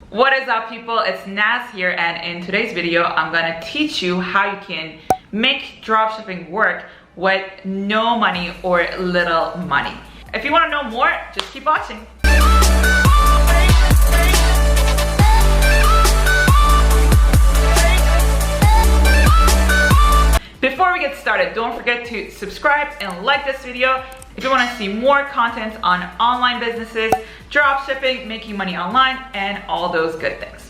What is up, people? It's Naz here, and in today's video I'm gonna teach you how you can make dropshipping work with no money or little money. If you want to know more, just keep watching. Before we get started, don't forget to subscribe and like this video if you want to see more content on online businesses, dropshipping, making money online, and all those good things.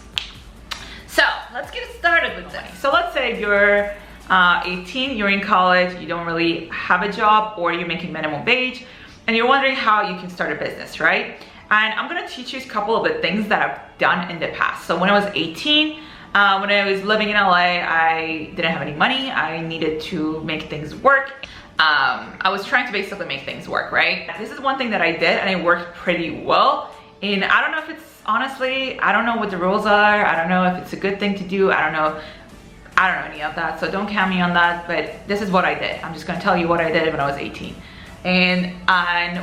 So let's get started with this. So let's say you're 18, you're in college, you don't really have a job, or you're making minimum wage, and you're wondering how you can start a business, right? And I'm gonna teach you a couple of the things that I've done in the past. So when I was 18, when I was living in LA, I didn't have any money. I needed to make things work. I was trying to basically make things work, right? This is one thing that I did, and it worked pretty well. And I don't know if it's, honestly, I don't know what the rules are. I don't know if it's a good thing to do. I don't know any of that, so don't count me on that, but this is what I did. I'm just gonna tell you what I did when I was 18. And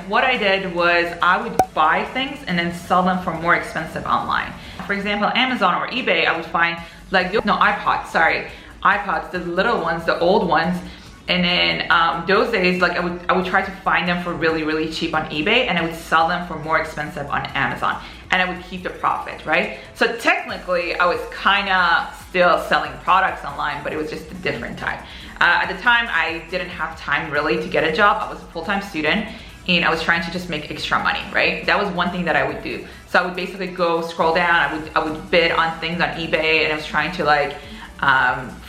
what I did was I would buy things and then sell them for more expensive online. For example, Amazon or eBay, I would find like, iPods, the little ones, the old ones. And then those days, like I would try to find them for really, really cheap on eBay, and I would sell them for more expensive on Amazon, and I would keep the profit, right? So technically I was kind of still selling products online, but it was just a different time. At the time, I didn't have time really to get a job. I was a full-time student, and I was trying to just make extra money, right? That was one thing that I would do. So I would basically go scroll down, I would bid on things on eBay, and I was trying to like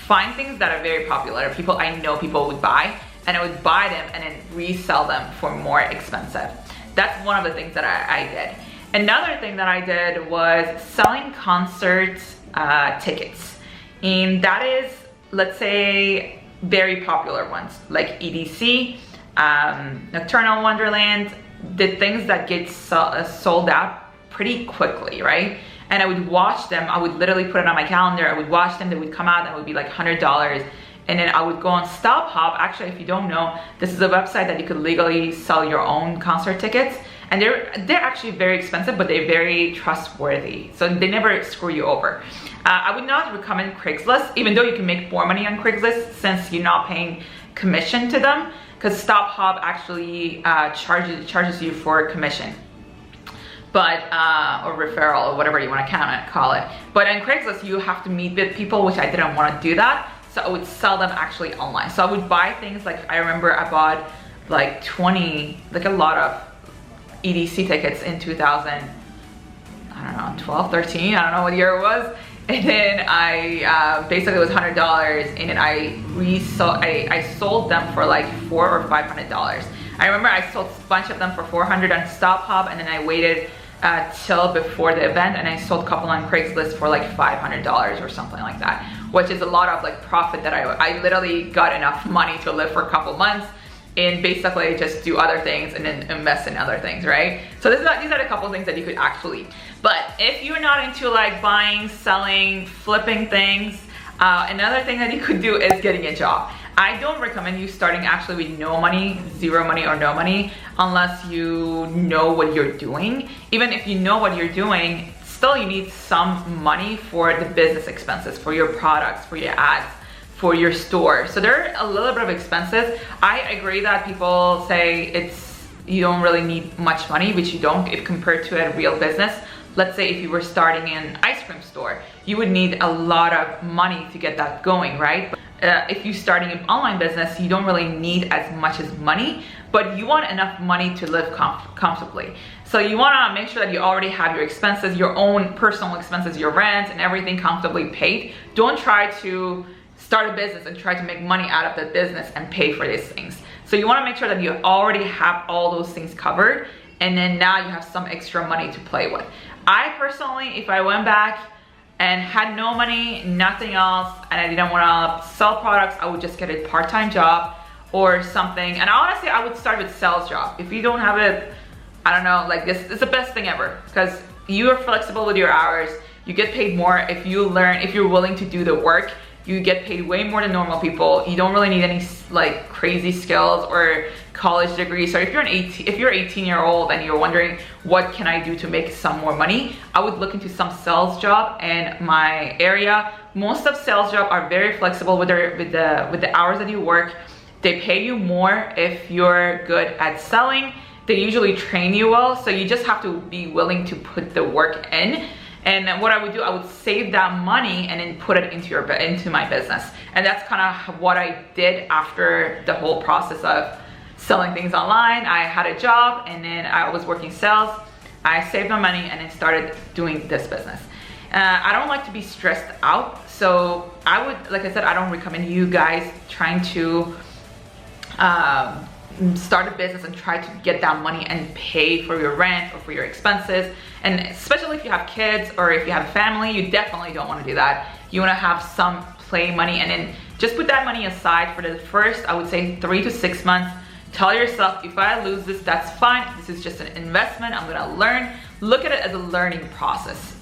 find things that are very popular, I know people would buy, and I would buy them and then resell them for more expensive. That's one of the things that I did. Another thing that I did was selling concert tickets. And that is, let's say, very popular ones like EDC, Nocturnal Wonderland, the things that get sold out pretty quickly, right? And I would watch them. I would literally put it on my calendar. I would watch them. They would come out and it would be like $100. And then I would go on StubHub. Actually, if you don't know, this is a website that you could legally sell your own concert tickets. And they're actually very expensive, but they're very trustworthy. So they never screw you over. I would not recommend Craigslist, even though you can make more money on Craigslist since you're not paying commission to them, because StubHub actually charges you for commission. But or referral, or whatever you want to call it. But in Craigslist, you have to meet with people, which I didn't want to do that. So I would sell them actually online. So I would buy things like, I remember I bought like a lot of EDC tickets in 2000, I don't know, 12, 13, I don't know what year it was. And then I basically it was $100, and then I sold them for like $400 or $500. I remember I sold a bunch of them for $400 on StubHub, and then I waited till before the event, and I sold a couple on Craigslist for like $500 or something like that, which is a lot of like profit that I literally got enough money to live for a couple months and basically just do other things and then invest in other things, right? So these are a couple things that you could actually. But if you're not into like buying, selling, flipping things, another thing that you could do is getting a job. I don't recommend you starting actually with no money, zero money or no money, unless you know what you're doing. Even if you know what you're doing, still you need some money for the business expenses, for your products, for your ads, for your store. So they're a little bit of expenses. I agree that people say you don't really need much money, which you don't if compared to a real business. Let's say if you were starting an ice cream store, you would need a lot of money to get that going, right? If you're starting an online business, you don't really need as much as money, but you want enough money to live comfortably. So you wanna make sure that you already have your expenses, your own personal expenses, your rent and everything comfortably paid. Don't try to start a business and try to make money out of the business and pay for these things. So you wanna make sure that you already have all those things covered, and then now you have some extra money to play with. I personally, if I went back and had no money, nothing else, and I didn't want to sell products, I would just get a part-time job or something. And honestly, I would start with sales job. If you don't have it, I don't know, like this is the best thing ever, because you are flexible with your hours. You get paid more if you're willing to do the work You get paid way more than normal people. You don't really need any like crazy skills or college degree. So if you're 18-year-old and you're wondering what can I do to make some more money, I would look into some sales job in my area. Most of sales jobs are very flexible with the hours that you work. They pay you more if you're good at selling. They usually train you well, so you just have to be willing to put the work in. And what I would do, I would save that money and then put it into my business. And that's kind of what I did after the whole process of selling things online. I had a job and then I was working sales. I saved my money and then started doing this business. I don't like to be stressed out. So I would, like I said, I don't recommend you guys trying to start a business and try to get that money and pay for your rent or for your expenses. And especially if you have kids or if you have a family, you definitely don't want to do that. You want to have some play money and then just put that money aside for the first, I would say 3 to 6 months. Tell yourself, if I lose this, that's fine. This is just an investment. I'm going to learn. Look at it as a learning process,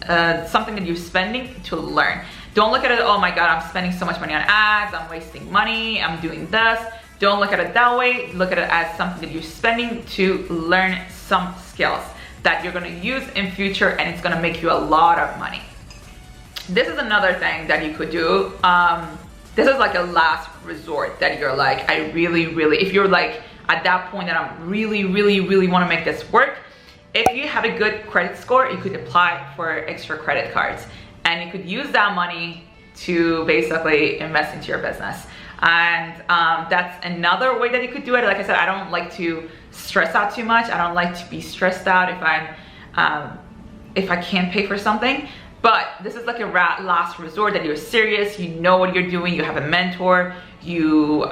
something that you're spending to learn. Don't look at it, oh my God, I'm spending so much money on ads. I'm wasting money. I'm doing this. Don't look at it that way. Look at it as something that you're spending to learn some skills that you're gonna use in future, and it's gonna make you a lot of money. This is another thing that you could do. This is like a last resort that you're like, I really, if you're like at that point that I'm really wanna make this work, if you have a good credit score, you could apply for extra credit cards and you could use that money to basically invest into your business. And that's another way that you could do it. Like I said, I don't like to stress out too much. I don't like to be stressed out if I can't pay for something. But this is like a last resort that you're serious, you know what you're doing, you have a mentor, you're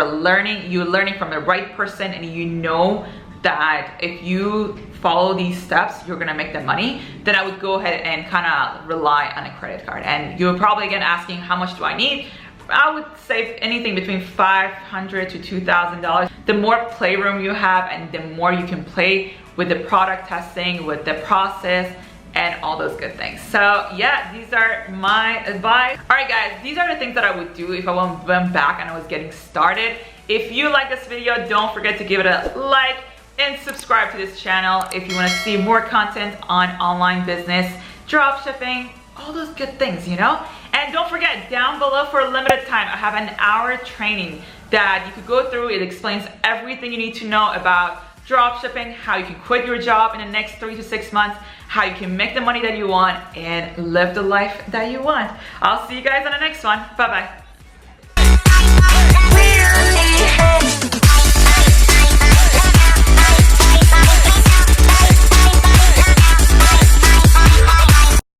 learning from the right person, and you know that if you follow these steps, you're gonna make the money. Then I would go ahead and kind of rely on a credit card. And you're probably again asking, how much do I need? I would say anything between $500 to $2,000. The more playroom you have and the more you can play with the product testing, with the process, and all those good things. So yeah, these are my advice. All right guys, these are the things that I would do if I went back and I was getting started. If you like this video, don't forget to give it a like and subscribe to this channel if you want to see more content on online business, drop shipping, all those good things, you know? And don't forget, down below for a limited time, I have an hour training that you could go through. It explains everything you need to know about drop shipping, how you can quit your job in the next 3 to 6 months, how you can make the money that you want and live the life that you want. I'll see you guys on the next one. Bye-bye.